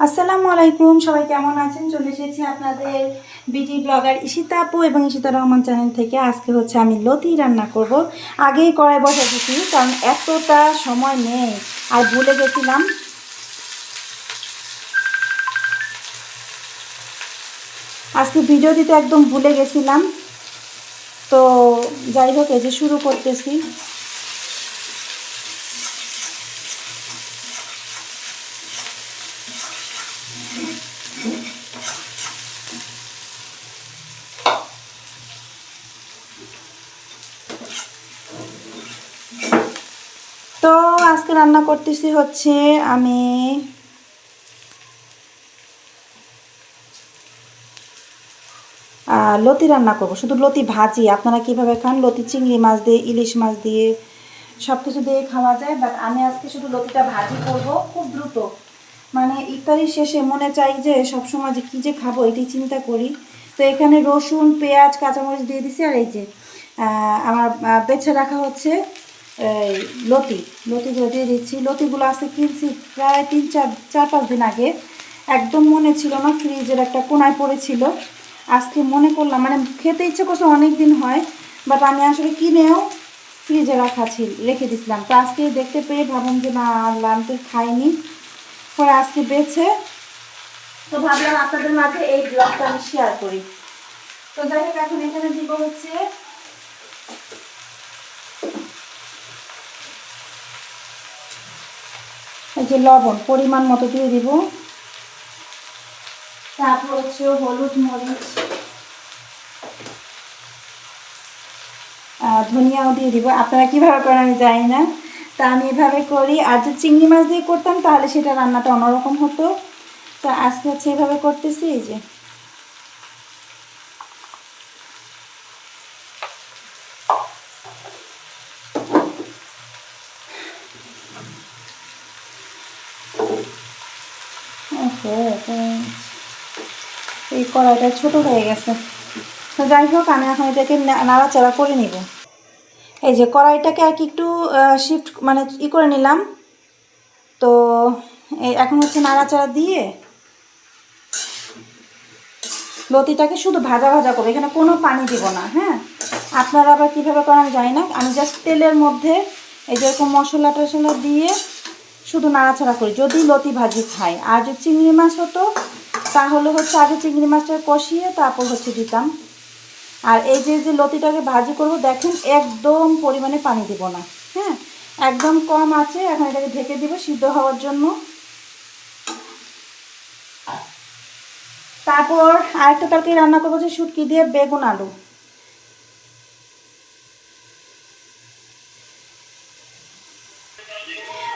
আসসালামু আলাইকুম, সবাই কেমন আছেন? চলে এসেছি আপনাদের বিডি ব্লগার ঈশিতা আপু এবং ঈশিতা রহমান চ্যানেল থেকে। আজকে হচ্ছে আমি লতি রান্না করব। আগেই কড়াই বসাইছি কারণ এতটা সময় নেই, আর ভুলে গেছিলাম। আজকে ভিডিও দিতে একদম ভুলে গেছিলাম। তো যাই হোক, এই যে শুরু করতেছি। তো আজকে রান্না করতেছি হচ্ছে আমি লতি রান্না করব। শুধু লতি ভাজি, আপনারা কিভাবে খান? লতি চিংড়ি মাছ দিয়ে, ইলিশ মাছ দিয়ে, সব কিছু দিয়ে খাওয়া যায়, বাট আমি আজকে শুধু লতিটা ভাজি করব খুব দ্রুত। মানে ইফতারির শেষে মনে চাই যে সবসময় যে কী যে খাবো এটাই চিন্তা করি। তো এখানে রসুন, পেঁয়াজ, কাঁচামরিচ দিয়ে দিছি। আর এই যে আমার বেছে রাখা হচ্ছে লতিগুলো দিয়ে দিচ্ছি। লতিগুলো আজকে কিনছি প্রায় 4-5 দিন আগে। একদম মনে ছিল না, ফ্রিজের একটা কোনায় পড়েছিল। আজকে মনে করলাম, মানে খেতে ইচ্ছে করছে অনেক দিন হয়, বাট আমি আসলে কিনেও ফ্রিজে রেখে দিয়েছিলাম। তো আজকে দেখতে পেয়ে ভাবলাম যে না, আমি তো খাইনি, পরে আজকে বেছে, তো ভাবলাম আপনাদের মাঝে এই ব্লগটা আমি শেয়ার করি। তো যাই হোক, এখন এখানে দিব হচ্ছে এই যে লবণ পরিমাণ মতো দিয়ে দিব। তারপর হচ্ছে হলুদ, মরিচ, ধনিয়াও দিয়ে দিব। আপনারা কীভাবে করেন আমি জানি না, তা আমি এভাবে করি। আর যদি চিংড়ি মাছ দিয়ে করতাম তাহলে সেটা রান্নাটা অন্যরকম হতো। তো আজকে হচ্ছে এভাবে করতেছি। এই যে এই কড়াইটা ছোট হয়ে গেছে। তো যাই হোক, আমি এখন এটাকে নাড়াচাড়া করে নিব। এই যে কড়াইটাকে আর কি একটু শিফট মানে করে নিলাম। তো এখন হচ্ছে নাড়াচাড়া দিয়ে লতিটাকে শুধু ভাজা ভাজা করবো, এখানে কোনো পানি দিব না। হ্যাঁ, আপনারা আবার কীভাবে করেন আমি জানি না। আমি জাস্ট তেলের মধ্যে এই যেরকম মশলা টশলা দিয়ে শুধু নাড়াচাড়া করি যদি লতি ভাজি খাই। আর যদি চিংড়ি মাছ হতো তাহলে হচ্ছে আগে চিংড়ি মাছটা কষিয়ে তারপর হচ্ছে দিতাম। আর এই যে লতিটাকে ভাজি করব, দেখেন একদম পরিমাণে পানি দিব না। হ্যাঁ, একদম কম আছে। এখন এটাকে ঢেকে দিব সিদ্ধ হওয়ার জন্য। তারপর আরেকটা তরকারি রান্না করবো, যে শুটকি দিয়ে বেগুন আলু।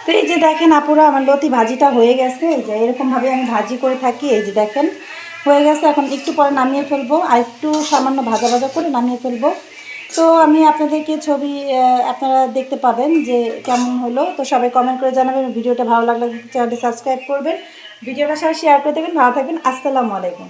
তো এই যে দেখেন আপুরা, আমার লতি ভাজিটা হয়ে গেছে। এই যে এরকমভাবে আমি ভাজি করে থাকি। এই যে দেখেন হয়ে গেছে। এখন একটু পরে নামিয়ে ফেলবো, আর একটু সামান্য ভাজা ভাজা করে নামিয়ে ফেলবো। তো আমি আপনাদেরকে ছবি আপনারা দেখতে পাবেন যে কেমন হলো। তো সবাই কমেন্ট করে জানাবেন। ভিডিওটা ভালো লাগলে চ্যানেলটি সাবস্ক্রাইব করবেন, ভিডিওটা সবাই শেয়ার করে দেবেন। ভালো থাকবেন। আসসালামু আলাইকুম।